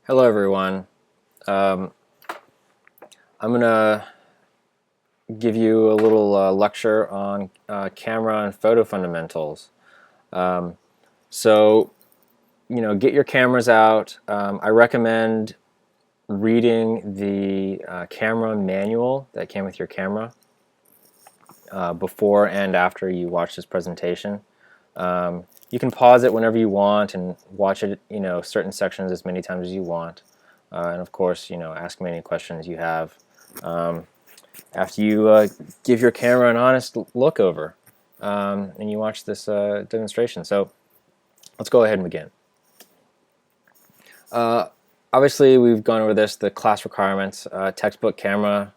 Hello everyone. I'm going to give you a little lecture on camera and photo fundamentals. So, get your cameras out. I recommend reading the camera manual that came with your camera before and after you watch this presentation. You can pause it whenever you want and watch it, certain sections as many times as you want. And of course, ask me any questions you have after you give your camera an honest look over and you watch this demonstration. So let's go ahead and begin. Obviously, we've gone over this, the class requirements: textbook camera,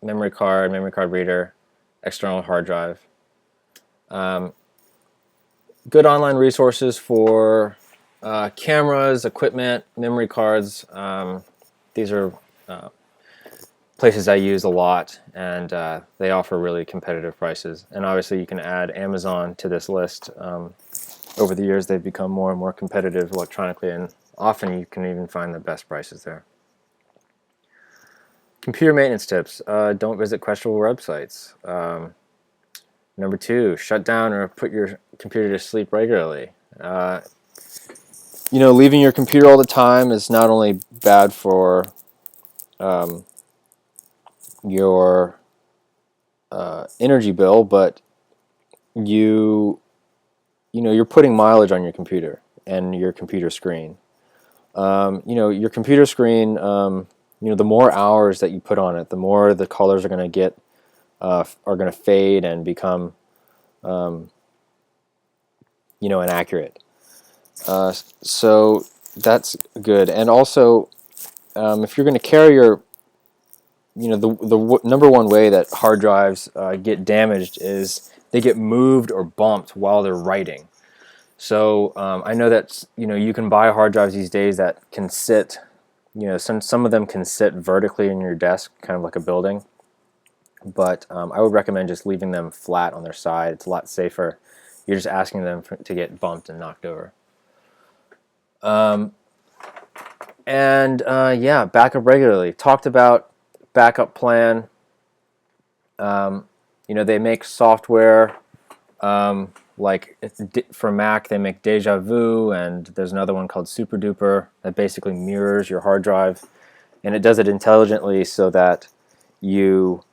memory card reader, external hard drive. Good online resources for cameras, equipment, memory cards. These are places I use a lot, and they offer really competitive prices. And obviously you can add Amazon to this list. Over the years they've become more and more competitive electronically, and often you can even find the best prices there. Computer maintenance tips. Don't visit questionable websites. Number 2, shut down or put your computer to sleep regularly. Leaving your computer all the time is not only bad for your energy bill, but you're putting mileage on your computer and your computer screen. Your computer screen, the more hours that you put on it, the more the colors are going to fade and become inaccurate. So that's good. And also, if you're going to carry your the number one way that hard drives get damaged is they get moved or bumped while they're writing. So I know that you can buy hard drives these days that can sit, some of them can sit vertically in your desk, kind of like a building. But I would recommend just leaving them flat on their side. It's a lot safer. You're just asking them to get bumped and knocked over. Yeah, backup regularly. Talked about backup plan. They make software like for Mac they make Deja Vu, and there's another one called Super Duper that basically mirrors your hard drive, and it does it intelligently so that you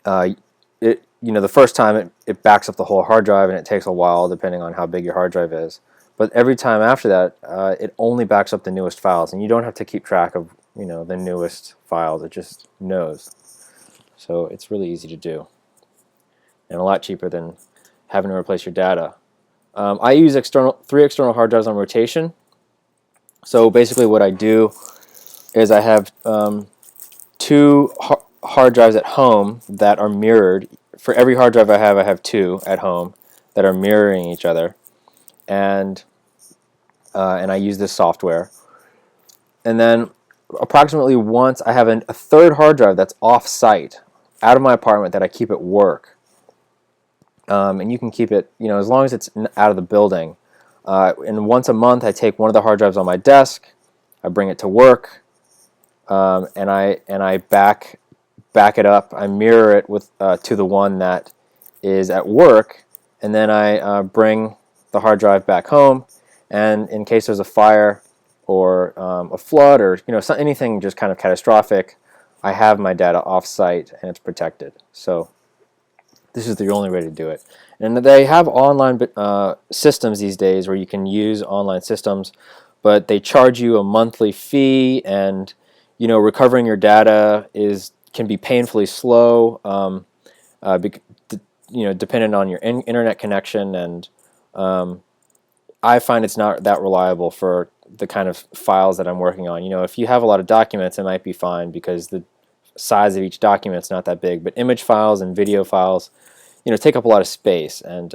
the first time it backs up the whole hard drive, and it takes a while depending on how big your hard drive is. But every time after that, it only backs up the newest files, and you don't have to keep track of the newest files. It just knows. So it's really easy to do, and a lot cheaper than having to replace your data. I use 3 external hard drives on rotation. So basically, what I do is I have 2 hard drives at home that are mirrored. For every hard drive I have 2 at home that are mirroring each other, and I use this software. And then approximately once I have a 3rd hard drive that's off-site, out of my apartment, that I keep at work. And you can keep it, as long as it's out of the building. And once a month, I take one of the hard drives on my desk, I bring it to work, and I back it up. I mirror it with to the one that is at work, and then I bring the hard drive back home. And in case there's a fire or a flood or anything just kind of catastrophic, I have my data off-site and it's protected. So this is the only way to do it. And they have online systems these days where you can use online systems, but they charge you a monthly fee, and recovering your data can be painfully slow, dependent on your internet connection, and I find it's not that reliable for the kind of files that I'm working on. If you have a lot of documents, it might be fine because the size of each document is not that big, but image files and video files take up a lot of space, and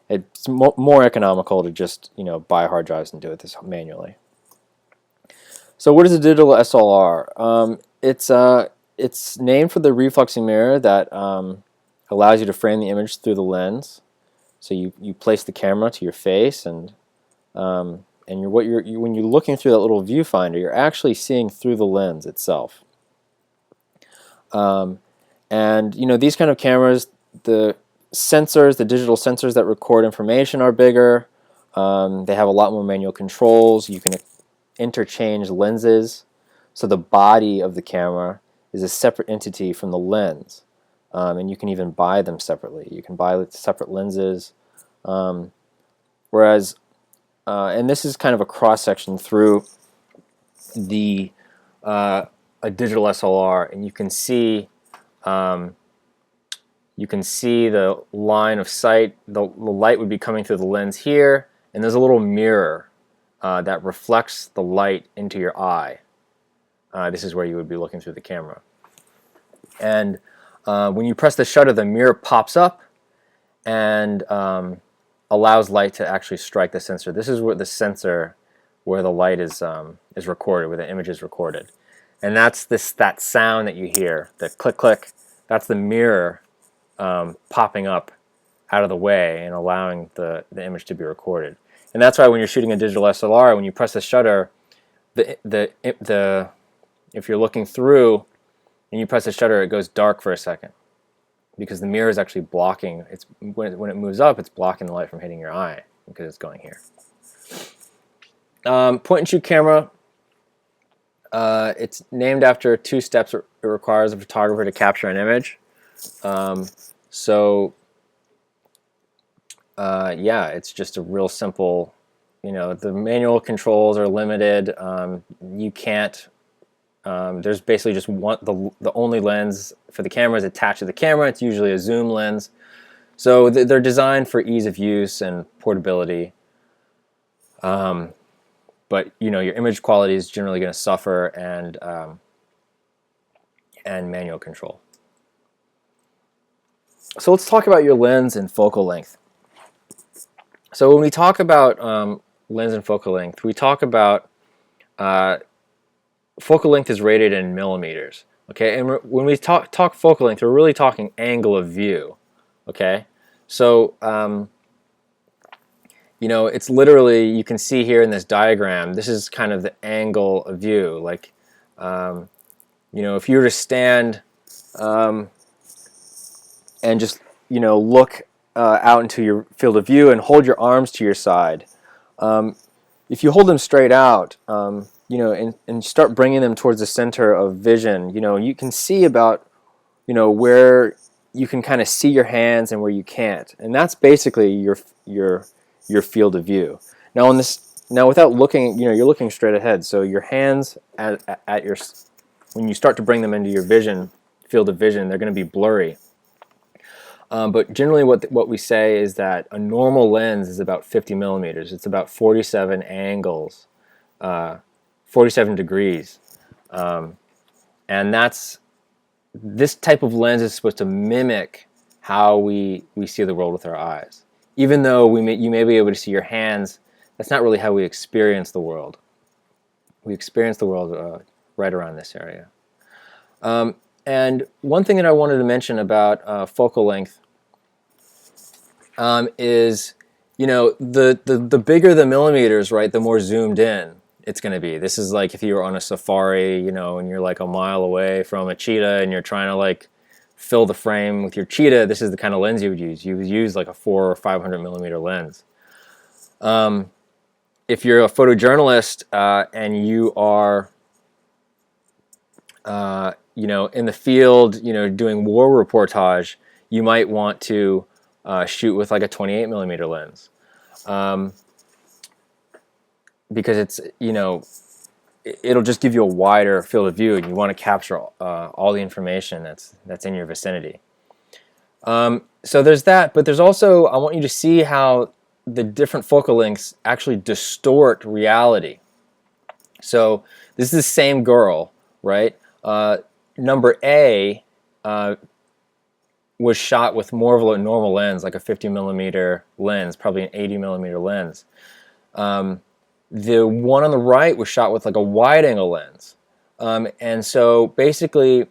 it's more economical to just buy hard drives and do it this manually. So what is a digital SLR? It's named for the refluxing mirror that allows you to frame the image through the lens. So you place the camera to your face, and and when you're looking through that little viewfinder, you're actually seeing through the lens itself. And these kind of cameras, the sensors, the digital sensors that record information are bigger. They have a lot more manual controls. You can interchange lenses, so the body of the camera is a separate entity from the lens, and you can even buy them separately. You can buy separate lenses, whereas, and this is kind of a cross section through the a digital SLR, and you can see the line of sight. The light would be coming through the lens here, and there's a little mirror that reflects the light into your eye. This is where you would be looking through the camera. And when you press the shutter, the mirror pops up and allows light to actually strike the sensor. This is where the sensor, where the light is recorded, where the image is recorded. And that's that sound that you hear, the click click. That's the mirror popping up out of the way and allowing the image to be recorded. And that's why when you're shooting a digital SLR, when you press the shutter, if you're looking through and you press the shutter, it goes dark for a second because the mirror is actually blocking. When it moves up, it's blocking the light from hitting your eye because it's going here. Point and shoot camera. It's named after 2 steps it requires a photographer to capture an image. Yeah, it's just a real simple, the manual controls are limited. You can't, there's basically just the only lens for the camera is attached to the camera. It's usually a zoom lens. So they're designed for ease of use and portability. But your image quality is generally going to suffer, and manual control. So let's talk about your lens and focal length. So when we talk about lens and focal length, we talk about focal length is rated in millimeters. Okay, and when we talk focal length, we're really talking angle of view. Okay, so it's literally, you can see here in this diagram, this is kind of the angle of view. Like, if you were to stand and just, look out into your field of view and hold your arms to your side, if you hold them straight out, and start bringing them towards the center of vision, you can see about, where you can kind of see your hands and where you can't. And that's basically your field of view. Now without looking, you're looking straight ahead. So your hands when you start to bring them into your field of vision, they're going to be blurry. But generally what we say is that a normal lens is about 50 millimeters. It's about 47 angles, 47 degrees. And this type of lens is supposed to mimic how we see the world with our eyes. Even though you may be able to see your hands, that's not really how we experience the world. We experience the world right around this area. And one thing that I wanted to mention about focal length is, the bigger the millimeters, right, the more zoomed in it's going to be. This is like if you were on a safari, and you're like a mile away from a cheetah and you're trying to like fill the frame with your cheetah. This is the kind of lens you would use. You would use like a 400 or 500 millimeter lens. If you're a photojournalist and you are in the field, doing war reportage, you might want to shoot with like a 28 millimeter lens, because it's it'll just give you a wider field of view, and you want to capture all the information that's in your vicinity. So there's that, but there's also, I want you to see how the different focal lengths actually distort reality. So this is the same girl, right? Number A was shot with more of a normal lens, like a 50 millimeter lens, probably an 80 millimeter lens. The one on the right was shot with like a wide angle lens. And so basically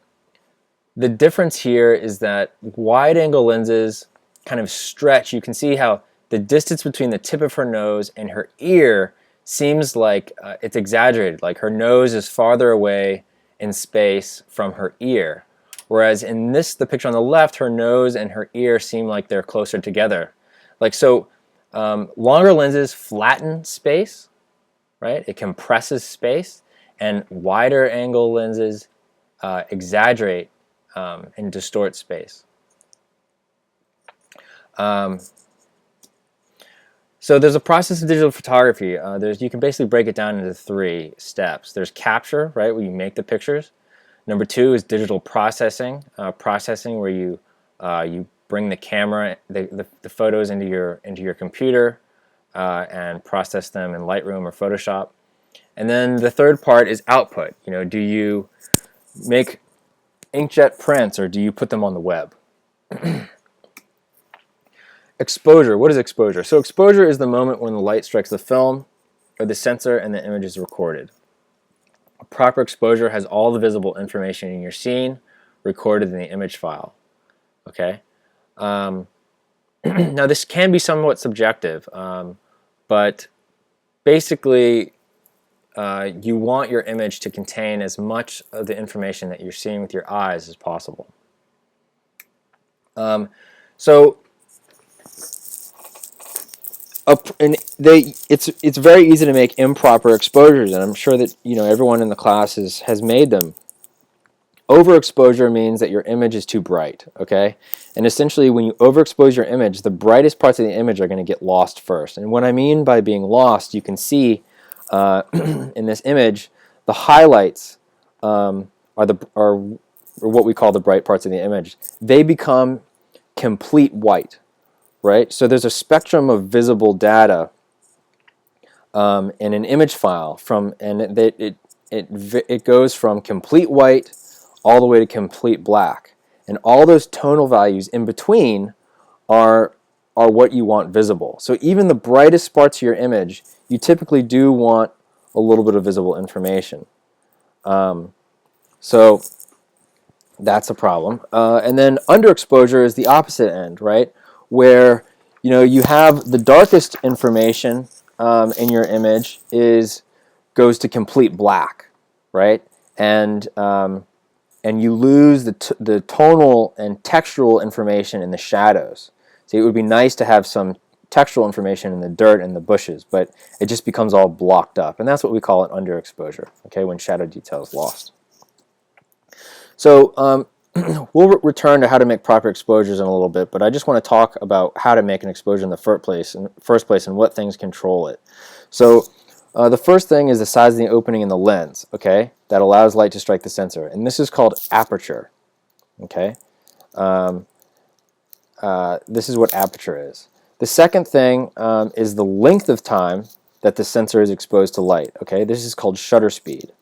the difference here is that wide angle lenses kind of stretch. You can see how the distance between the tip of her nose and her ear seems like it's exaggerated, like her nose is farther away in space from her ear. Whereas in the picture on the left, her nose and her ear seem like they're closer together. Like so, longer lenses flatten space, right? It compresses space, and wider angle lenses exaggerate and distort space. So there's a process of digital photography. You can basically break it down into 3 steps. There's capture, right, where you make the pictures. Number 2 is digital processing, where you bring the camera, the photos into your computer and process them in Lightroom or Photoshop. And then the third part is output. You know, do you make inkjet prints or do you put them on the web? Exposure. What is exposure? So exposure is the moment when the light strikes the film or the sensor and the image is recorded. A proper exposure has all the visible information in your scene recorded in the image file. Okay. Now this can be somewhat subjective, but basically you want your image to contain as much of the information that you're seeing with your eyes as possible. It's very easy to make improper exposures, and I'm sure that everyone in the class has made them. Overexposure means that your image is too bright, okay? And essentially when you overexpose your image, the brightest parts of the image are going to get lost first. And what I mean by being lost, you can see in this image, the highlights are what we call the bright parts of the image. They become complete white, right? So there's a spectrum of visible data in an image file, and it goes from complete white all the way to complete black, and all those tonal values in between are what you want visible. So even the brightest parts of your image, you typically do want a little bit of visible information. So that's a problem. And then underexposure is the opposite end, right? Where you have the darkest information in your image goes to complete black, right? And you lose the tonal and textural information in the shadows. So it would be nice to have some textural information in the dirt and the bushes, but it just becomes all blocked up, and that's what we call an underexposure. Okay, when shadow detail is lost. So we'll return to how to make proper exposures in a little bit, but I just want to talk about how to make an exposure in the first place and what things control it. So the first thing is the size of the opening in the lens, okay, that allows light to strike the sensor, and this is called aperture. Okay, this is what aperture is. The second thing is the length of time that the sensor is exposed to light. Okay, this is called shutter speed.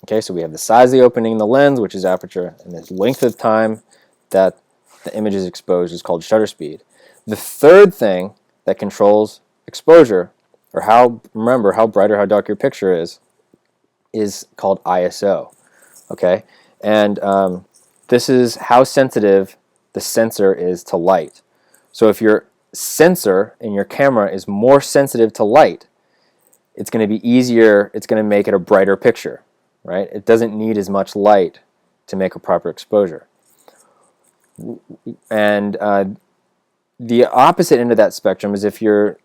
Okay, so we have the size of the opening in the lens, which is aperture, and the length of time that the image is exposed is called shutter speed. The third thing that controls exposure, or remember how bright or how dark your picture is called ISO. Okay, and this is how sensitive the sensor is to light. So if your sensor in your camera is more sensitive to light, it's going to be easier, it's going to make it a brighter picture, right? It doesn't need as much light to make a proper exposure. And the opposite end of that spectrum is if your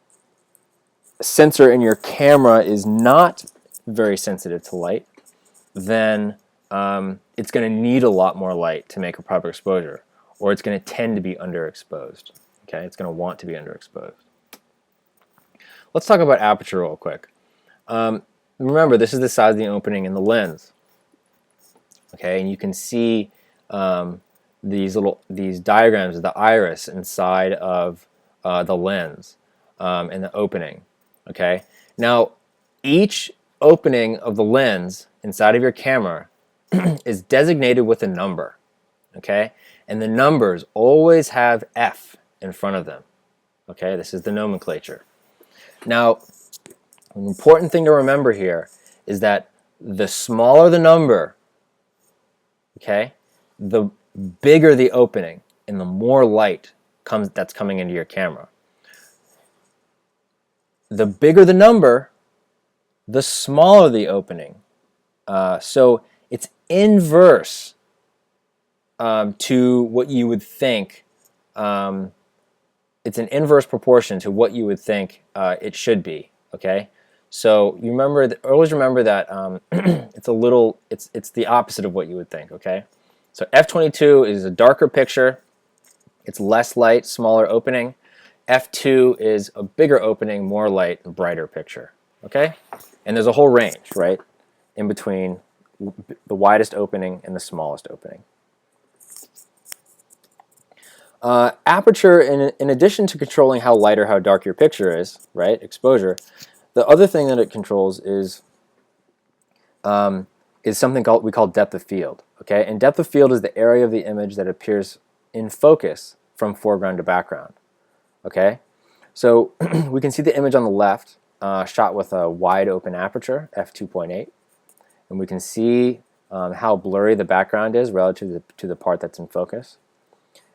sensor in your camera is not very sensitive to light, then it's going to need a lot more light to make a proper exposure, or it's going to tend to be underexposed. Okay, it's going to want to be underexposed. Let's talk about aperture real quick. Remember, this is the size of the opening in the lens. Okay, and you can see these diagrams of the iris inside of the lens and the opening. Okay, now each opening of the lens inside of your camera is designated with a number. Okay, and the numbers always have F in front of them. Okay, this is the nomenclature. Now, an important thing to remember here is that the smaller the number, okay, the bigger the opening and the more light that's coming into your camera. The bigger the number, the smaller the opening. So it's inverse to what you would think. It's an inverse proportion to what you would think it should be. Okay, so you remember always remember that it's the opposite of what you would think. Okay, so f22 is a darker picture. It's less light, smaller opening. f2 is a bigger opening, more light, and brighter picture. Okay, and there's a whole range, right, in between the widest opening and the smallest opening. Aperture, in addition to controlling how light or how dark your picture is, right, exposure, the other thing that it controls is something we call depth of field. Okay, and depth of field is the area of the image that appears in focus from foreground to background. Okay, so we can see the image on the left shot with a wide open aperture, f2.8, and we can see how blurry the background is relative to the part that's in focus.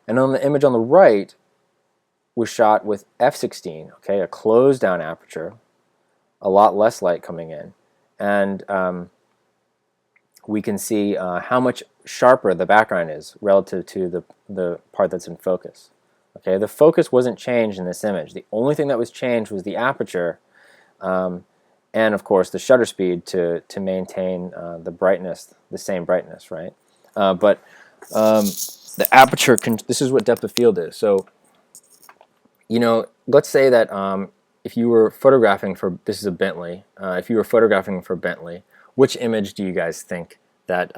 And on the image on the right was shot with f16, okay, a closed down aperture, a lot less light coming in, and we can see how much sharper the background is relative to the part that's in focus. Okay, the focus wasn't changed in this image. The only thing that was changed was the aperture, and of course the shutter speed to maintain the brightness, the same brightness, right? The aperture, this is what depth of field is. So, you know, let's say that if you were photographing for, this is a Bentley, if you were photographing for Bentley, which image do you guys think that,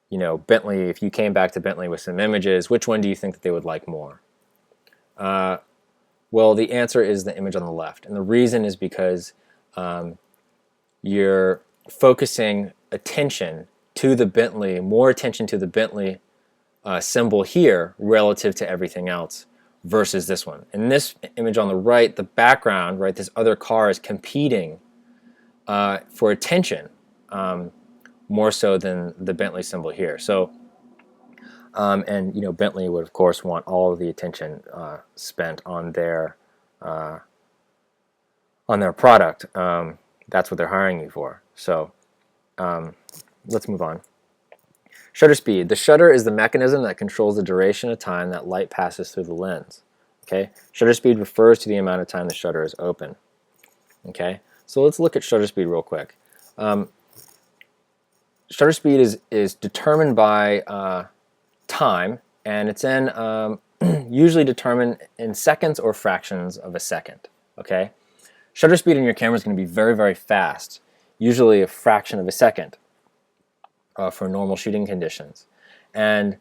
you know, Bentley, if you came back to Bentley with some images, which one do you think that they would like more? Well, the answer is the image on the left. And the reason is because you're focusing attention to the Bentley, more attention to the Bentley symbol here relative to everything else versus this one. In this image on the right, the background, right, this other car is competing for attention more so than the Bentley symbol here. So, and you know, Bentley would of course want all of the attention spent on their product. That's what they're hiring you for. So, let's move on. Shutter speed. The shutter is the mechanism that controls the duration of time that light passes through the lens. Okay? Shutter speed refers to the amount of time the shutter is open. Okay? So let's look at shutter speed real quick. Shutter speed is determined by time, and it's usually determined in seconds or fractions of a second. Okay? Shutter speed in your camera is going to be very, very fast, usually a fraction of a second. For normal shooting conditions, and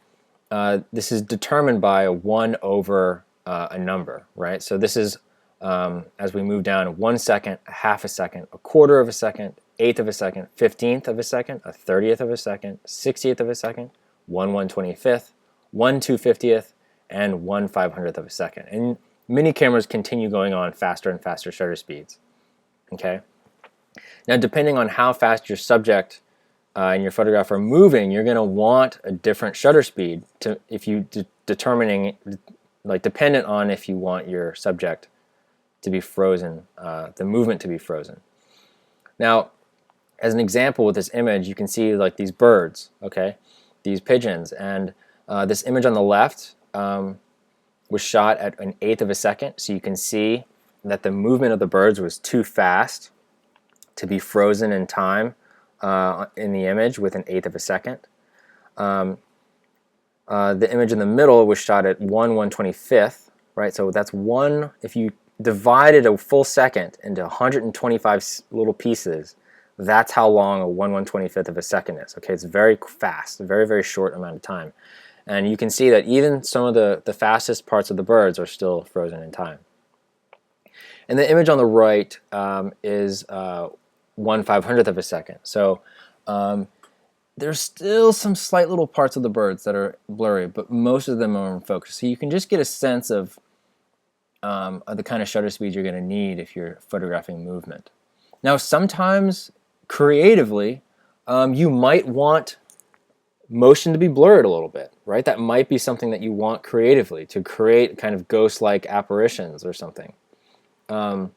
this is determined by 1 over a number, right? So this is as we move down 1 second, a half a second, a quarter of a second, eighth of a second, 15th of a second, a 30th of a second, 60th of a second, 1/125th, 1/250th, and 1/500th of a second. And many cameras continue going on faster and faster shutter speeds. Okay. Now, depending on how fast your subject and your photograph are moving, you're going to want a different shutter speed to, if you determining, like, dependent on if you want your subject to be frozen, the movement to be frozen. Now, as an example with this image, you can see like these birds, okay, these pigeons, and this image on the left was shot at 1/8 of a second, so you can see that the movement of the birds was too fast to be frozen in time in the image with 1/8 of a second. The image in the middle was shot at 1/125th, right? So that's one, if you divided a full second into 125 little pieces, that's how long a 1/125th of a second is. Okay, it's very fast, a very, very short amount of time. And you can see that even some of the fastest parts of the birds are still frozen in time. And the image on the right is 1/500th of a second. So there's still some slight little parts of the birds that are blurry, but most of them are in focus. So you can just get a sense of the kind of shutter speed you're going to need if you're photographing movement. Now, sometimes creatively, you might want motion to be blurred a little bit, right? That might be something that you want creatively to create kind of ghost-like apparitions or something. So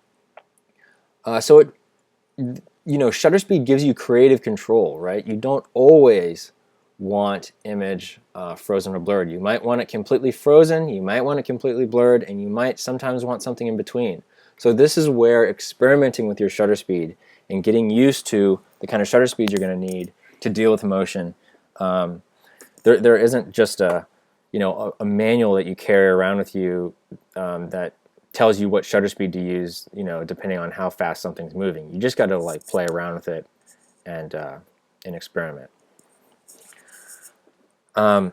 shutter speed gives you creative control, right? You don't always want image frozen or blurred. You might want it completely frozen, you might want it completely blurred, and you might sometimes want something in between. So this is where experimenting with your shutter speed and getting used to the kind of shutter speed you're going to need to deal with motion. There isn't just a manual that you carry around with you that tells you what shutter speed to use, depending on how fast something's moving. You just got to like play around with it and experiment. Now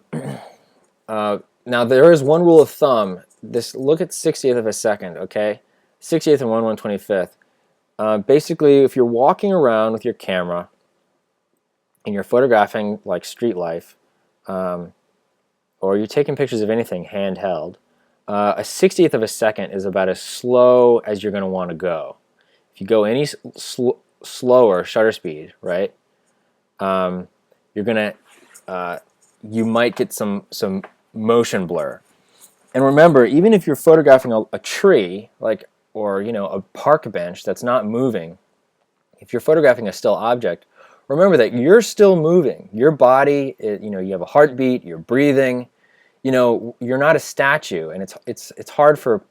there is one rule of thumb. Look at 60th of a second, okay? 60th and 1/125th. Basically, if you're walking around with your camera and you're photographing like street life, or you're taking pictures of anything handheld, a 60th of a second is about as slow as you're going to want to go. If you go any slower shutter speed, right, you're going to you might get some motion blur. And remember, even if you're photographing a tree, or a park bench that's not moving, if you're photographing a still object, remember that you're still moving. Your body, you have a heartbeat, you're breathing. You're not a statue, and it's hard for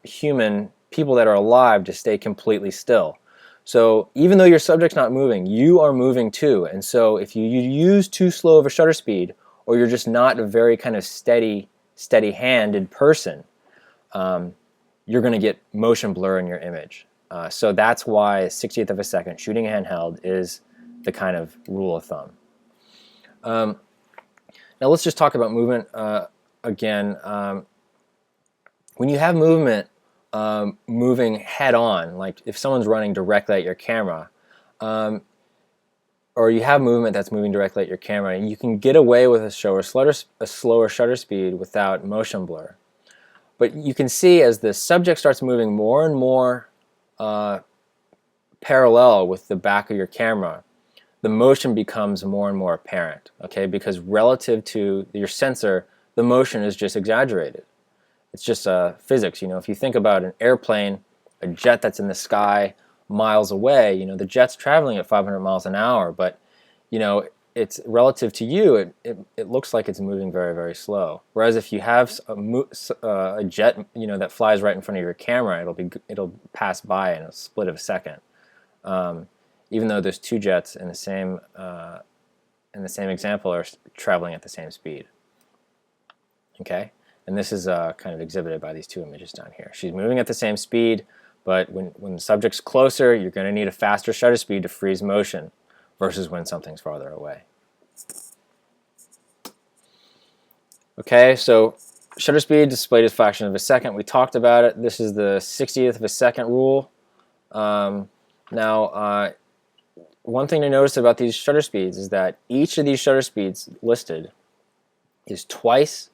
people that are alive to stay completely still. So even though your subject's not moving, you are moving too. And so if you use too slow of a shutter speed, or you're just not a very kind of steady-handed person, you're going to get motion blur in your image. So that's why 60th of a second shooting handheld is the kind of rule of thumb. Now let's just talk about movement again. When you have movement moving head-on, like if someone's running directly at your camera, or you have movement that's moving directly at your camera, you can get away with a slower shutter speed without motion blur. But you can see as the subject starts moving more and more parallel with the back of your camera, the motion becomes more and more apparent, okay? Because relative to your sensor, the motion is just exaggerated. It's just physics. If you think about an airplane, a jet that's in the sky miles away, the jet's traveling at 500 miles an hour, but it's relative to you, it looks like it's moving very, very slow. Whereas if you have a jet that flies right in front of your camera, it'll pass by in a split of a second. Even though there's two jets in the same example are traveling at the same speed. Okay, and this is kind of exhibited by these two images down here. She's moving at the same speed, but when the subject's closer, you're going to need a faster shutter speed to freeze motion versus when something's farther away. Okay, so shutter speed displayed as fraction of a second. We talked about it. This is the 60th of a second rule. Now, one thing to notice about these shutter speeds is that each of these shutter speeds listed is twice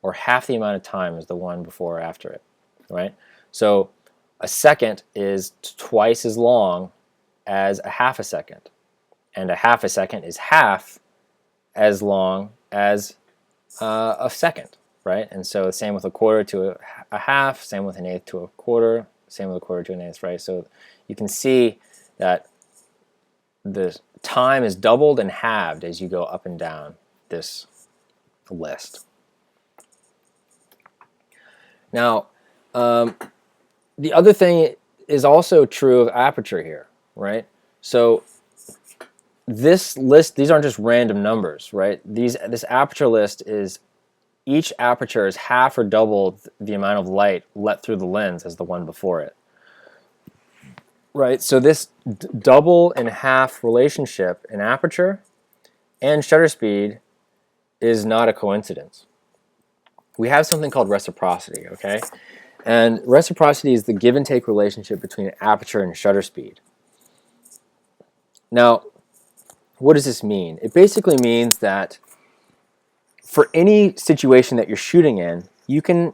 or half the amount of time as the one before or after it, right? So a second is twice as long as a half a second, and a half a second is half as long as a second, right? And so same with a quarter to a half, same with an eighth to a quarter, same with a quarter to an eighth, right? So you can see that the time is doubled and halved as you go up and down this list. Now, the other thing is also true of aperture here, right? So this list, these aren't just random numbers, right? This aperture list is, each aperture is half or double the amount of light let through the lens as the one before it. Right, so this double and half relationship in aperture and shutter speed is not a coincidence. We have something called reciprocity, okay? And reciprocity is the give and take relationship between aperture and shutter speed. Now, what does this mean? It basically means that for any situation that you're shooting in, you can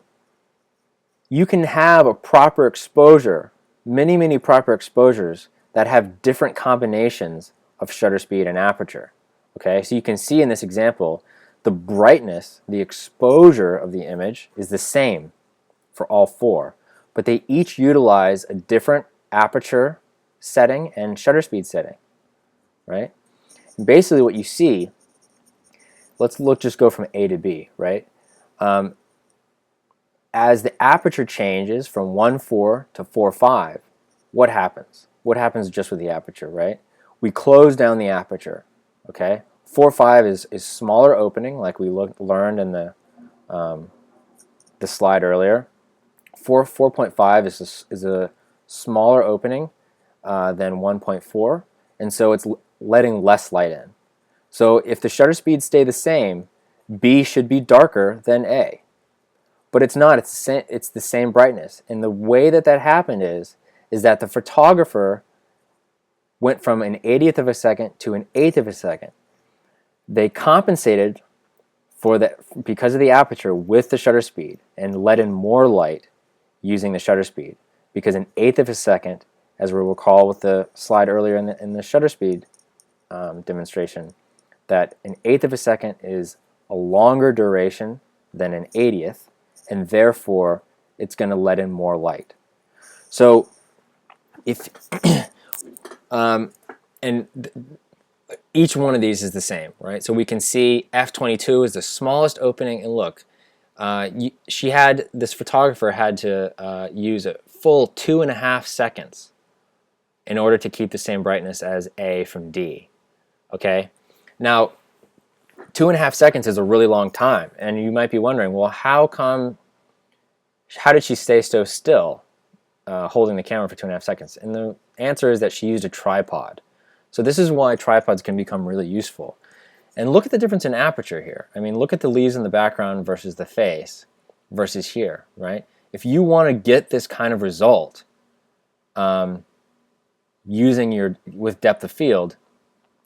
have a proper exposure, many proper exposures that have different combinations of shutter speed and aperture. Okay, so you can see in this example, the brightness, the exposure of the image is the same for all four, but they each utilize a different aperture setting and shutter speed setting, right? And basically what you see, just go from A to B, right? As the aperture changes from 1.4 to 4.5, what happens? What happens just with the aperture, right? We close down the aperture, okay? 4.5 is smaller opening, like we learned in the slide earlier. 4.5 is a smaller opening than 1.4, and so it's letting less light in. So if the shutter speeds stay the same, B should be darker than A. But it's not. It's the same brightness. And the way that happened is that the photographer went from an 80th of a second to an eighth of a second. They compensated for that because of the aperture with the shutter speed and let in more light using the shutter speed. Because an eighth of a second, as we recall with the slide earlier in the shutter speed demonstration, that an eighth of a second is a longer duration than an 80th, and therefore it's going to let in more light. So if each one of these is the same, right? So we can see f22 is the smallest opening, and look, this photographer had to use a full 2.5 seconds in order to keep the same brightness as A from D. Okay, now 2.5 seconds is a really long time, and you might be wondering, well, how did she stay so still holding the camera for 2.5 seconds? And the answer is that she used a tripod. So this is why tripods can become really useful. And look at the difference in aperture here. I mean, look at the leaves in the background versus the face versus here, right? If you want to get this kind of result with depth of field,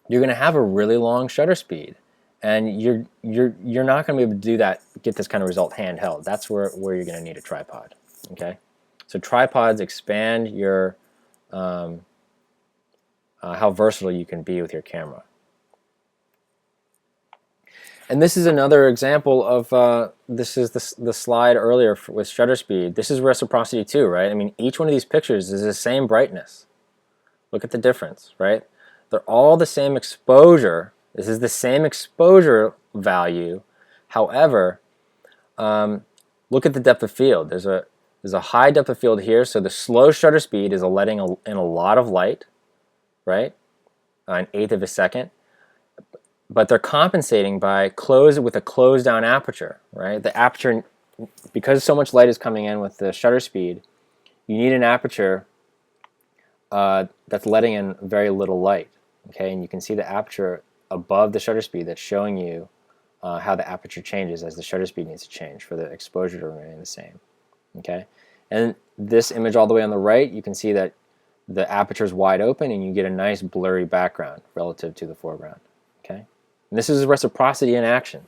you're going to have a really long shutter speed, and you're not going to be able to do that, get this kind of result handheld. That's where you're going to need a tripod. Okay, so tripods expand your how versatile you can be with your camera. And this is another example of this is the slide earlier with shutter speed. This is reciprocity too, right? I mean, each one of these pictures is the same brightness. Look at the difference, right? They're all the same exposure. This is the same exposure value. However, look at the depth of field. There's a high depth of field here, so the slow shutter speed is letting in a lot of light, right? An eighth of a second. But they're compensating by with a closed down aperture, right? The aperture, because so much light is coming in with the shutter speed, you need an aperture that's letting in very little light. Okay, and you can see the aperture above the shutter speed that's showing you how the aperture changes as the shutter speed needs to change for the exposure to remain the same. Okay, and this image all the way on the right, you can see that the aperture is wide open and you get a nice blurry background relative to the foreground. Okay, and this is reciprocity in action.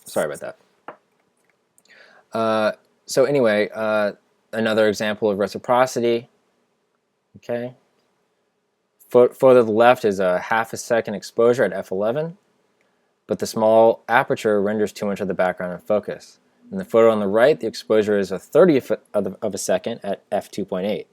Sorry about that. So anyway, another example of reciprocity. Okay. Photo to the left is a half a second exposure at f11, but the small aperture renders too much of the background in focus. In the photo on the right, the exposure is a 30th of a second at f2.8.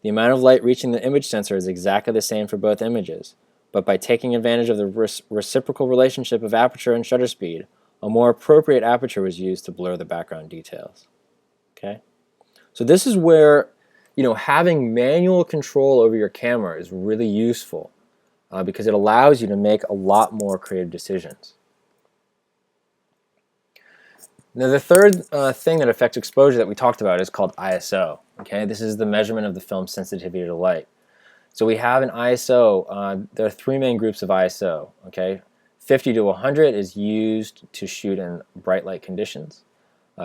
The amount of light reaching the image sensor is exactly the same for both images, but by taking advantage of the reciprocal relationship of aperture and shutter speed, a more appropriate aperture was used to blur the background details. Okay? So this is where, having manual control over your camera is really useful because it allows you to make a lot more creative decisions. Now the third thing that affects exposure that we talked about is called ISO. Okay? This is the measurement of the film's sensitivity to light. So we have an ISO. There are three main groups of ISO. Okay, 50 to 100 is used to shoot in bright light conditions.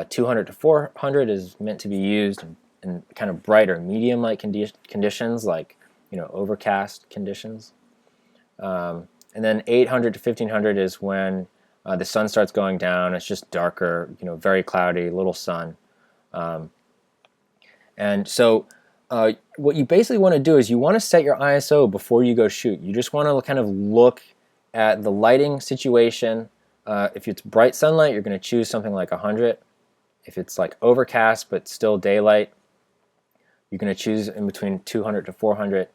200 to 400 is meant to be used in kind of brighter medium light conditions, like overcast conditions. And then 800 to 1500 is when the sun starts going down. It's just darker, very cloudy, little sun. And so what you basically want to do is you want to set your ISO before you go shoot. You just want to kind of look at the lighting situation. If it's bright sunlight, you're going to choose something like 100. If it's like overcast but still daylight, you're going to choose in between 200 to 400.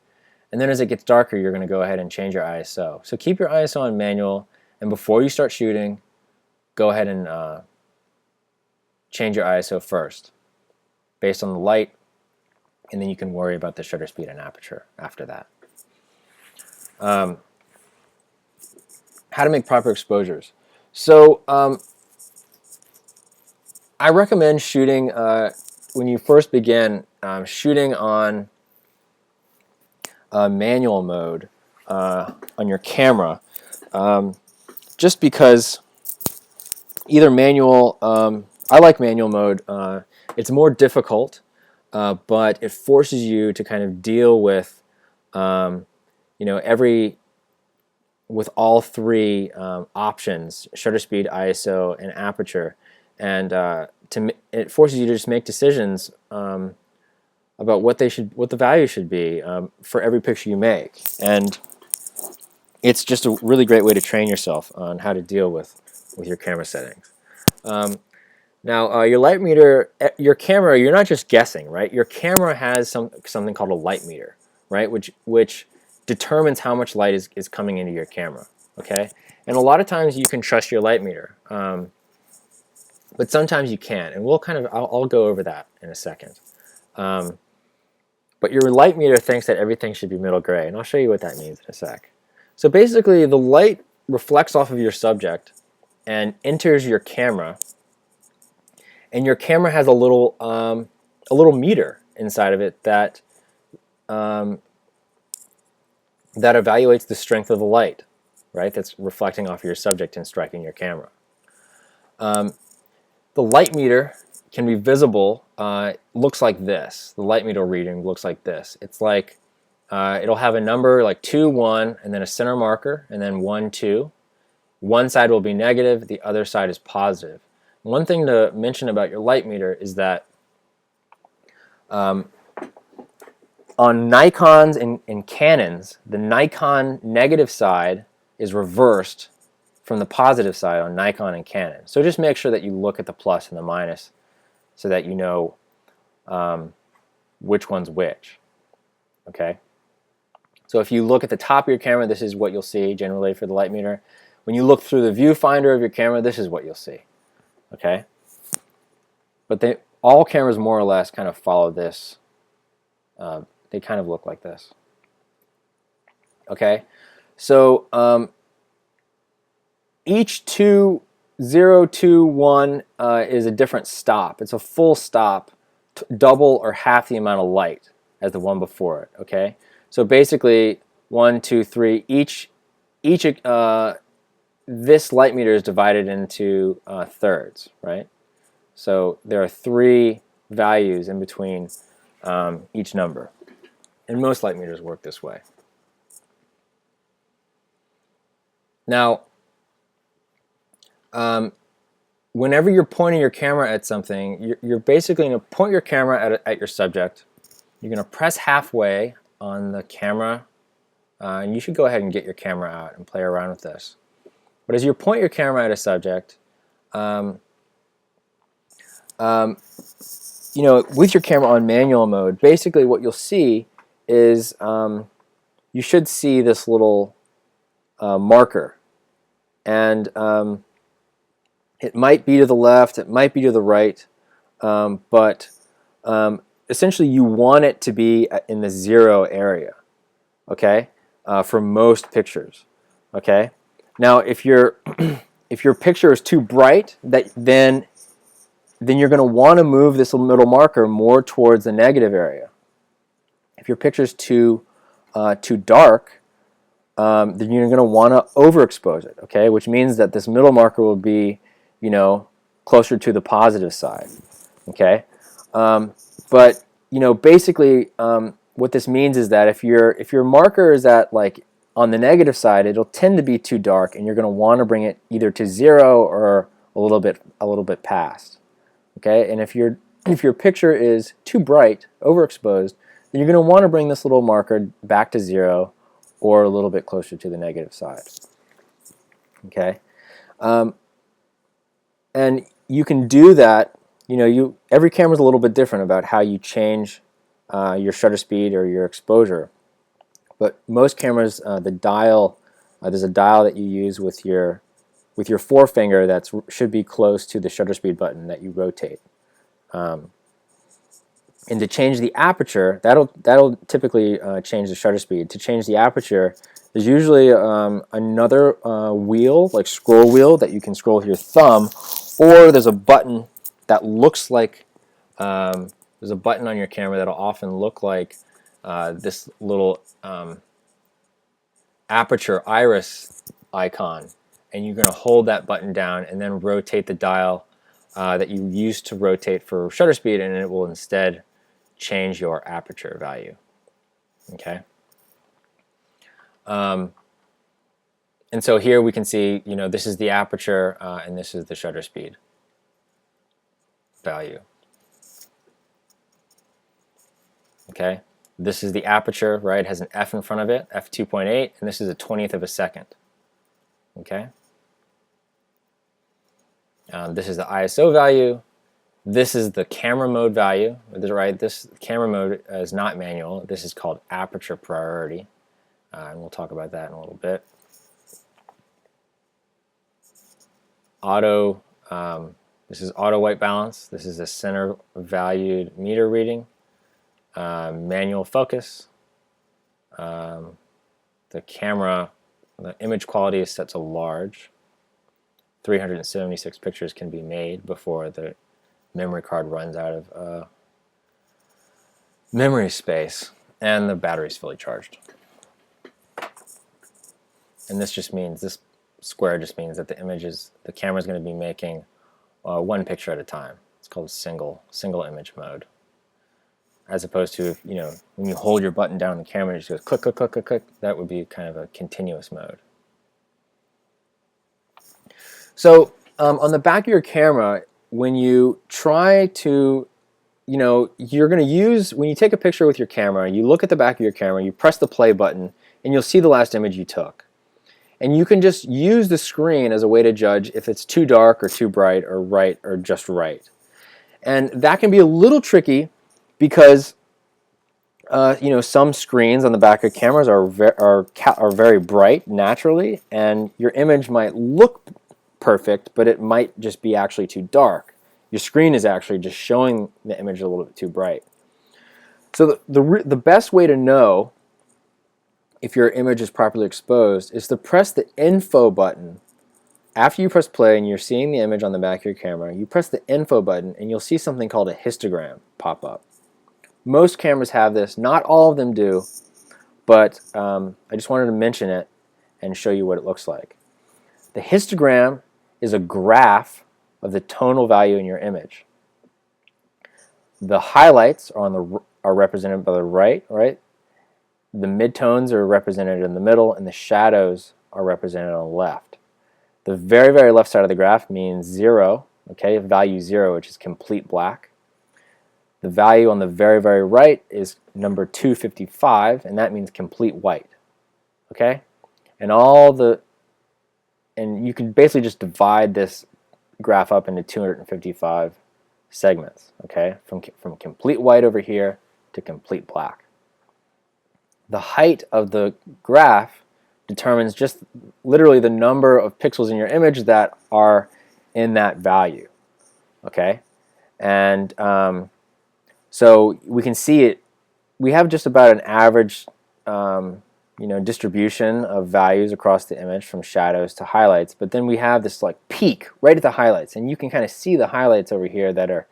And then as it gets darker, you're going to go ahead and change your ISO. So keep your ISO on manual, and before you start shooting, go ahead and change your ISO first based on the light, and then you can worry about the shutter speed and aperture after that. How to make proper exposures. So I recommend shooting, when you first begin, shooting on manual mode on your camera, just because either manual, I like manual mode, it's more difficult, but it forces you to kind of deal with with all three options: shutter speed, ISO, and aperture, and it forces you to just make decisions about what the value should be for every picture you make. And it's just a really great way to train yourself on how to deal with your camera settings. Now, your light meter, your camera, you're not just guessing, right? Your camera has something called a light meter, right? Which determines how much light is coming into your camera, okay? And a lot of times you can trust your light meter, but sometimes you can't. And I'll go over that in a second. But your light meter thinks that everything should be middle gray, and I'll show you what that means in a sec. So basically, the light reflects off of your subject and enters your camera, and your camera has a little meter inside of it that evaluates the strength of the light, right? That's reflecting off of your subject and striking your camera. The light meter can be visible. Looks like this. The light meter reading looks like this. It's like it'll have a number like 2, 1, and then a center marker, and then 1, 2. One side will be negative, the other side is positive. One thing to mention about your light meter is that on Nikons and Canons, the Nikon negative side is reversed from the positive side on Nikon and Canon. So just make sure that you look at the plus and the minus so that you know which one's which. Okay? So if you look at the top of your camera, this is what you'll see generally for the light meter. When you look through the viewfinder of your camera, this is what you'll see. Okay? But all cameras more or less kind of follow this. They kind of look like this. Okay? So each 2, 0, 2, 1 is a different stop. It's a full stop, double or half the amount of light as the one before it. Okay? So basically 1, 2, 3, each this light meter is divided into thirds, right? So there are 3 values in between each number. And most light meters work this way. Now, whenever you're pointing your camera at something, you're basically going to point your camera at your subject. You're going to press halfway on the camera, and you should go ahead and get your camera out and play around with this. But as you point your camera at a subject, with your camera on manual mode, basically what you'll see is you should see this little marker, and it might be to the left, it might be to the right, but essentially you want it to be in the 0 area, okay, for most pictures, okay. Now, if your picture is too bright, then you're going to want to move this middle marker more towards the negative area. If your picture is too dark, then you're going to want to overexpose it, okay? Which means that this middle marker will be, closer to the positive side, okay? But basically, what this means is that if your marker is at like on the negative side, it'll tend to be too dark, and you're going to want to bring it either to 0 or a little bit past. Okay, and if your picture is too bright, overexposed, then you're going to want to bring this little marker back to 0 or a little bit closer to the negative side. Okay, and you can do that. Every camera is a little bit different about how you change your shutter speed or your exposure. But most cameras, the dial, there's a dial that you use with your forefinger that should be close to the shutter speed button that you rotate. And to change the aperture, that'll typically change the shutter speed. To change the aperture, there's usually another wheel, like scroll wheel, that you can scroll with your thumb, or there's a button that looks like there's a button on your camera that'll often look like this little aperture iris icon, and you're going to hold that button down and then rotate the dial that you used to rotate for shutter speed, and it will instead change your aperture value. Okay. And so here we can see, this is the aperture and this is the shutter speed value. Okay. This is the aperture, right? It has an f in front of it, f2.8, and this is a 1/20th of a second. Okay. This is the ISO value. This is the camera mode value, right? This camera mode is not manual. This is called aperture priority, and we'll talk about that in a little bit. Auto. This is auto white balance. This is a center valued meter reading. Manual focus. The image quality is set to large. 376 pictures can be made before the memory card runs out of memory space, and the battery is fully charged. And this square just means that the camera is going to be making one picture at a time. It's called a single image mode. As opposed to when you hold your button down on the camera, it just goes click, click, click, click, click. That would be kind of a continuous mode. So on the back of your camera, when you try to, you're going to use, when you take a picture with your camera, you look at the back of your camera, you press the play button, and you'll see the last image you took. And you can just use the screen as a way to judge if it's too dark or too bright or right or just right. And that can be a little tricky because some screens on the back of cameras are very bright naturally, and your image might look perfect, but it might just be actually too dark. Your screen is actually just showing the image a little bit too bright. So the best way to know if your image is properly exposed is to press the info button. After you press play and you're seeing the image on the back of your camera, you press the info button and you'll see something called a histogram pop up. Most cameras have this, not all of them do, but I just wanted to mention it and show you what it looks like. The histogram is a graph of the tonal value in your image. The highlights are represented by the right. The midtones are represented in the middle, and the shadows are represented on the left. The very, very left side of the graph means 0, okay, value 0, which is complete black. The value on the very, very right is number 255, and that means complete white. Okay? And you can basically just divide this graph up into 255 segments, okay? From complete white over here to complete black. The height of the graph determines just literally the number of pixels in your image that are in that value, okay? And so we can see it. We have just about an average distribution of values across the image from shadows to highlights, but then we have this like peak right at the highlights, and you can kind of see the highlights over here that are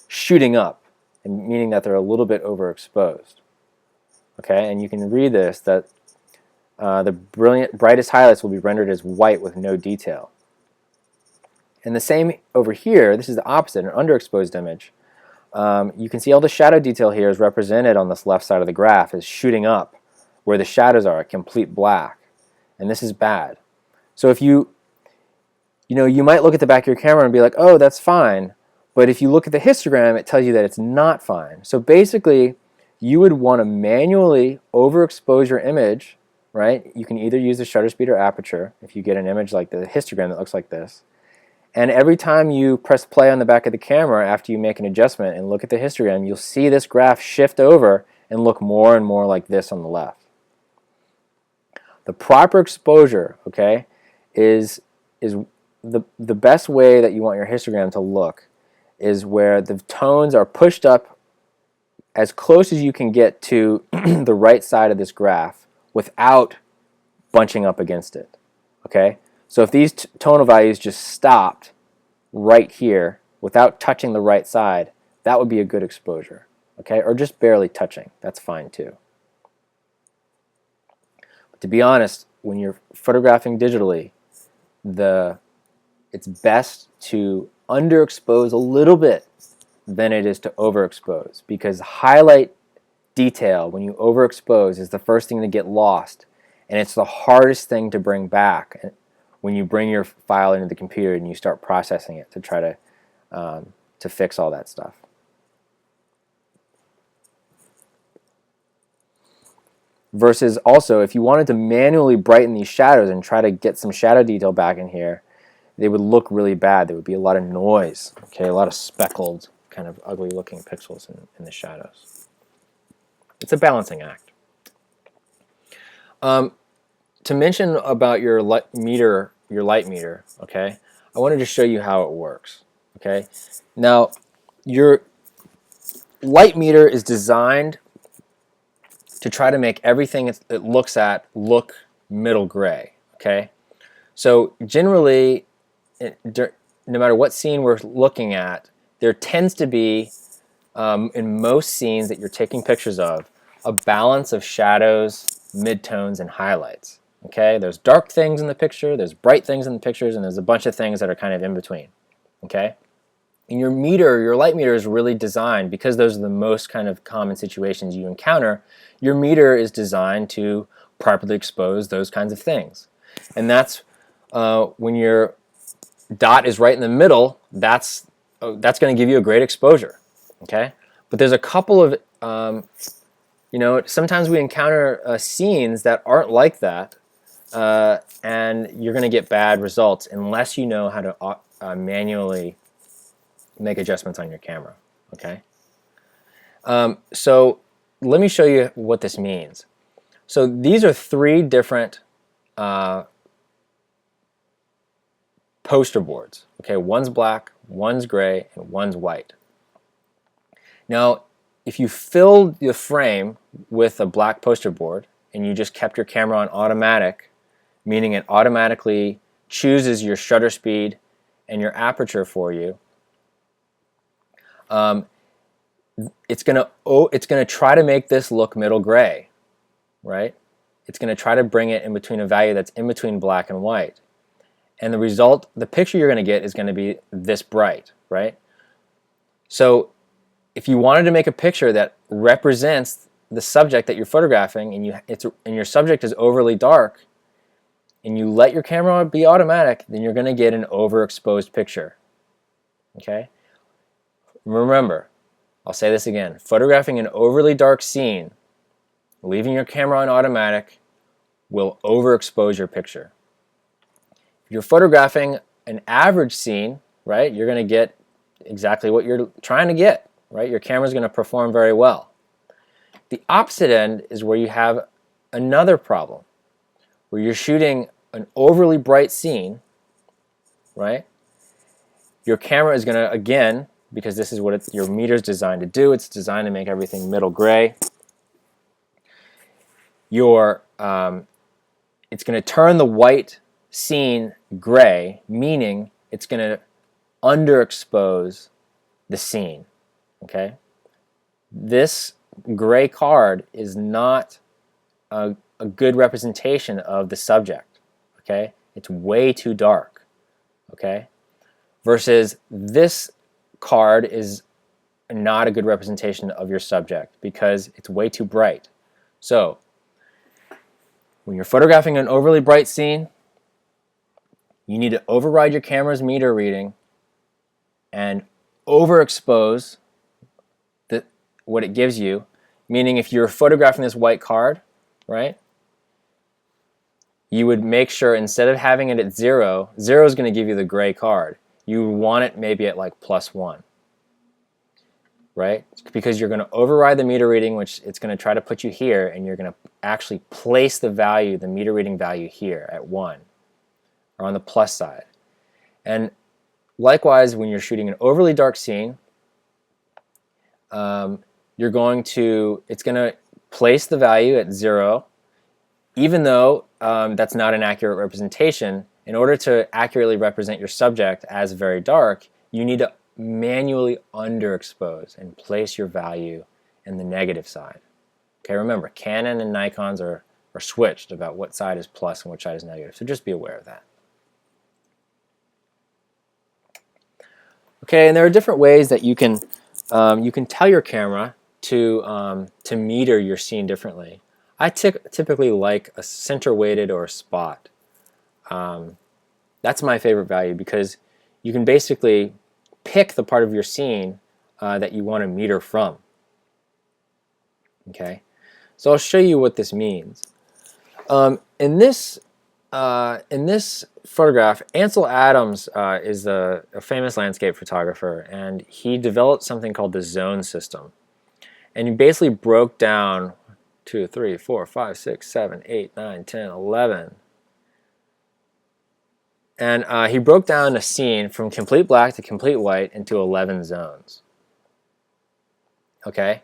shooting up, and meaning that they're a little bit overexposed. Okay, and you can read this, that the brightest highlights will be rendered as white with no detail. And the same over here, this is the opposite, an underexposed image. You can see all the shadow detail here is represented on this left side of the graph as shooting up, where the shadows are complete black. and this is bad. So if you might look at the back of your camera and be like, oh, that's fine. But if you look at the histogram, it tells you that it's not fine. So basically, you would want to manually overexpose your image, right? You can either use the shutter speed or aperture if you get an image like the histogram that looks like this. And every time you press play on the back of the camera after you make an adjustment and look at the histogram, you'll see this graph shift over and look more and more like this on the left. The proper exposure, okay, is the best way that you want your histogram to look is where the tones are pushed up as close as you can get to the right side of this graph without bunching up against it. Okay? So if these tonal values just stopped right here without touching the right side, that would be a good exposure. Okay? Or just barely touching. That's fine too. But to be honest, when you're photographing digitally, it's best to underexpose a little bit than it is to overexpose, because highlight detail when you overexpose is the first thing to get lost, and it's the hardest thing to bring back when you bring your file into the computer and you start processing it to try to fix all that stuff. Versus also, if you wanted to manually brighten these shadows and try to get some shadow detail back in here, they would look really bad. There would be a lot of noise, okay, a lot of speckled, kind of ugly looking pixels in the shadows. It's a balancing act. To mention about your light meter, okay, I wanted to show you how it works. Okay, now your light meter is designed to try to make everything it looks at look middle gray. Okay, so generally, no matter what scene we're looking at, there tends to be, in most scenes that you're taking pictures of, a balance of shadows, midtones, and highlights. Okay, there's dark things in the picture, there's bright things in the pictures, and there's a bunch of things that are kind of in between. Okay, and your light meter is really designed, because those are the most kind of common situations you encounter. Your meter is designed to properly expose those kinds of things, and that's when your dot is right in the middle. That's going to give you a great exposure. Okay, but there's a couple of sometimes we encounter scenes that aren't like that, and you're going to get bad results unless you know how to manually make adjustments on your camera. Okay, so let me show you what this means. So these are three different poster boards. Okay, one's black, one's gray, and one's white. Now, if you filled the frame with a black poster board and you just kept your camera on automatic, meaning it automatically chooses your shutter speed and your aperture for you, it's gonna try to make this look middle gray, right? It's gonna try to bring it in between a value that's in between black and white. And the result, the picture you're going to get is going to be this bright, right? So if you wanted to make a picture that represents the subject that you're photographing, and your subject is overly dark, and you let your camera be automatic, then you're going to get an overexposed picture. Okay? Remember, I'll say this again, photographing an overly dark scene, leaving your camera on automatic, will overexpose your picture. If you're photographing an average scene, right, you're going to get exactly what you're trying to get, right? Your camera's going to perform very well. The opposite end is where you have another problem, where you're shooting an overly bright scene, right? Your camera is going to, again, because this is what your meter's designed to do, it's designed to make everything middle gray. It's going to turn the white scene gray, meaning it's going to underexpose the scene. Okay, this gray card is not a good representation of the subject. Okay, it's way too dark. Okay, versus this card is not a good representation of your subject because it's way too bright. So When you're photographing an overly bright scene, you need to override your camera's meter reading and overexpose what it gives you. Meaning if you're photographing this white card, right, you would make sure instead of having it at 0, 0 is going to give you the gray card. You want it maybe at like +1, right? Because you're going to override the meter reading, which it's going to try to put you here, and you're going to actually place the value, the meter reading value here at 1, or on the plus side. And likewise, when you're shooting an overly dark scene, it's going to place the value at 0, even though that's not an accurate representation. In order to accurately represent your subject as very dark, you need to manually underexpose and place your value in the negative side. Okay, remember, Canon and Nikons are switched about what side is plus and which side is negative, so just be aware of that. Okay, and there are different ways that you can tell your camera to meter your scene differently. I typically like a center weighted or a spot. That's my favorite value because you can basically pick the part of your scene that you want to meter from. Okay, so I'll show you what this means. In this photograph, Ansel Adams is a famous landscape photographer, and he developed something called the zone system. And he basically broke down 2, 3, 4, 5, 6, 7, 8, 9, 10, 11. And he broke down a scene from complete black to complete white into 11 zones. Okay?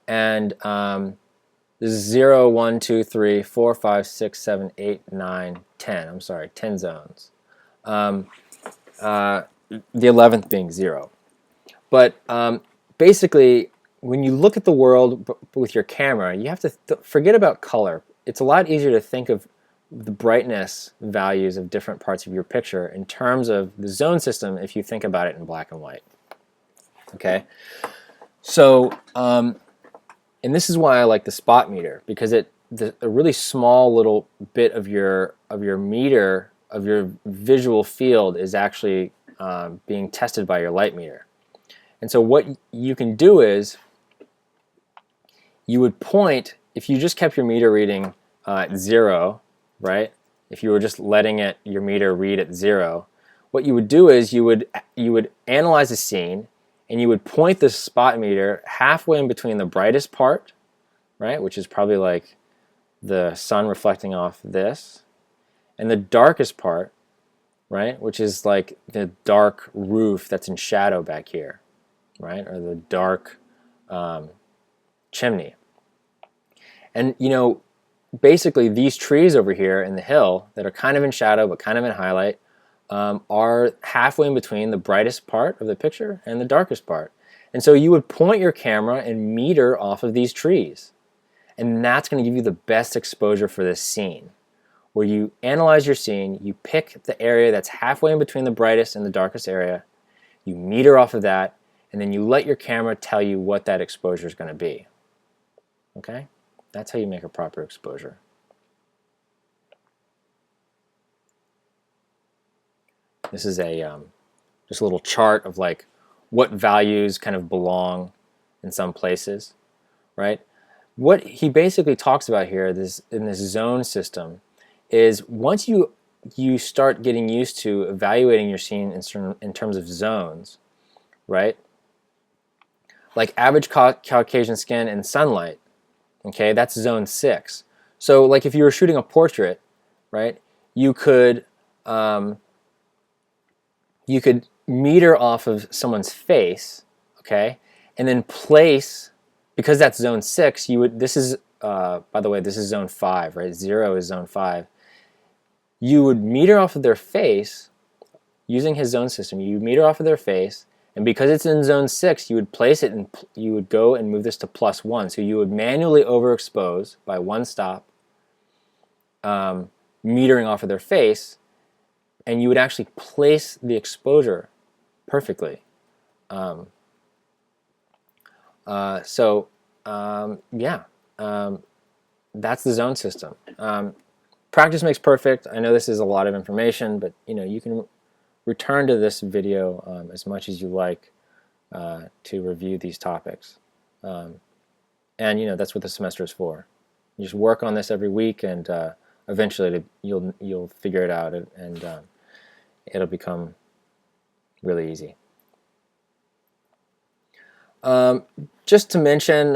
And this is 0, 1, 2, 3, 4, 5, 6, 7, 8, 9, 10. I'm sorry, 10 zones. The 11th being 0. But basically, when you look at the world with your camera, you have to forget about color. It's a lot easier to think of the brightness values of different parts of your picture in terms of the zone system if you think about it in black and white. Okay? So, and this is why I like the spot meter, because a really small little bit of your meter, of your visual field is actually being tested by your light meter. And so what you can do is you would point, if you just kept your meter reading at 0, right? If you were just letting your meter read at 0, what you would do is you would analyze the scene, and you would point the spot meter halfway in between the brightest part, right, which is probably like the sun reflecting off this, and the darkest part, right, which is like the dark roof that's in shadow back here, right, or the dark chimney. And you know, basically these trees over here in the hill that are kind of in shadow but kind of in highlight are halfway in between the brightest part of the picture and the darkest part. And so you would point your camera and meter off of these trees. And that's going to give you the best exposure for this scene. Where you analyze your scene, you pick the area that's halfway in between the brightest and the darkest area, you meter off of that, and then you let your camera tell you what that exposure is going to be. Okay? That's how you make a proper exposure. This is just a little chart of like what values kind of belong in some places, right? What he basically talks about here in this zone system is once you start getting used to evaluating your scene in terms of zones, right? Like average Caucasian skin and sunlight, okay, that's zone 6. So like if you were shooting a portrait, right, you could meter off of someone's face, okay, and then place, because that's zone 6, this is, by the way, this is zone 5, right, 0 is zone 5. You would meter off of their face, using his zone system, you would meter off of their face, and because it's in zone 6, you would place it and you would go and move this to +1. So you would manually overexpose by one stop, metering off of their face, and you would actually place the exposure perfectly. Yeah, that's the zone system. Practice makes perfect. I know this is a lot of information, but you can return to this video as much as you like to review these topics. And that's what the semester is for. You just work on this every week, and eventually you'll figure it out, and it'll become really easy. Just to mention,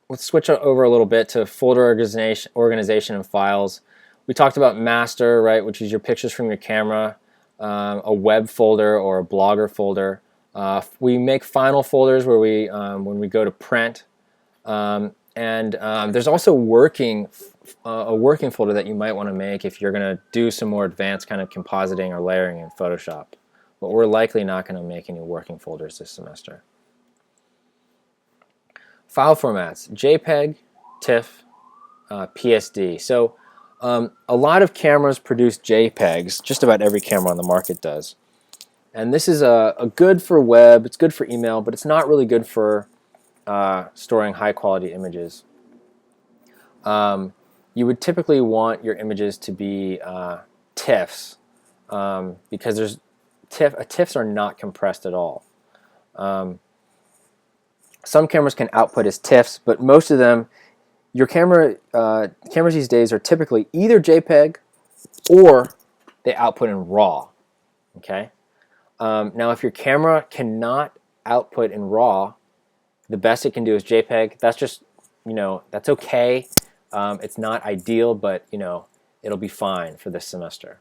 let's switch over a little bit to folder organization and files. We talked about master, right, which is your pictures from your camera, a web folder or a blogger folder. We make final folders where when we go to print, and there's also a working folder that you might want to make if you're going to do some more advanced kind of compositing or layering in Photoshop. But we're likely not going to make any working folders this semester. File formats: JPEG, TIFF, PSD. So a lot of cameras produce JPEGs. Just about every camera on the market does. And this is a good for web, it's good for email, but it's not really good for storing high quality images. You would typically want your images to be TIFFs because TIFFs are not compressed at all. Some cameras can output as TIFFs, but most of them, cameras these days are typically either JPEG or they output in RAW. Okay. Now, if your camera cannot output in RAW, the best it can do is JPEG. That's just, that's okay. It's not ideal, but it'll be fine for this semester.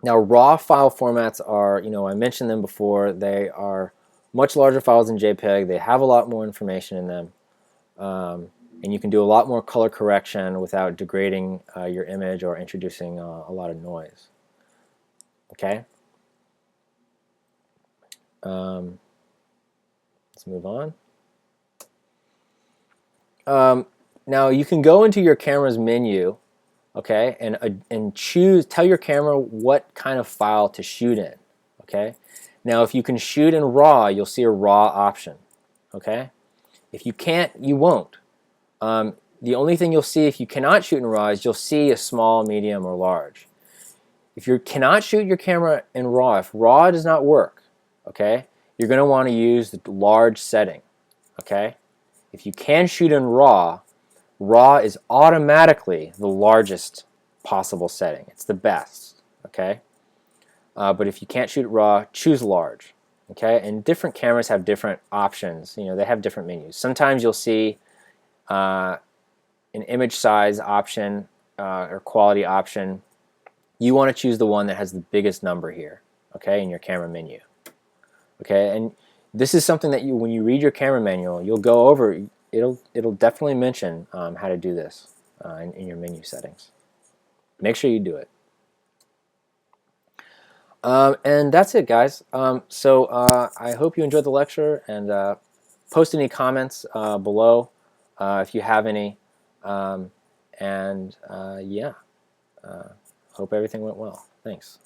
Now, RAW file formats are, I mentioned them before. They are much larger files than JPEG. They have a lot more information in them, and you can do a lot more color correction without degrading your image or introducing a lot of noise. Okay. Let's move on. Now you can go into your camera's menu, okay, and tell your camera what kind of file to shoot in. Okay. Now, if you can shoot in RAW, you'll see a RAW option. Okay. If you can't, you won't. The only thing you'll see if you cannot shoot in RAW is you'll see a small, medium, or large. If you cannot shoot your camera in RAW, if RAW does not work, okay, you're going to want to use the large setting. Okay. If you can shoot in RAW, RAW is automatically the largest possible setting. It's the best. Okay. But if you can't shoot RAW, choose large. Okay. And different cameras have different options. They have different menus. Sometimes you'll see an image size option or quality option. You want to choose the one that has the biggest number here, okay, in your camera menu. Okay, and this is something that when you read your camera manual, you'll go over. It'll definitely mention how to do this in your menu settings. Make sure you do it. And that's it, guys. So I hope you enjoyed the lecture, and post any comments below if you have any. Yeah. Hope everything went well. Thanks.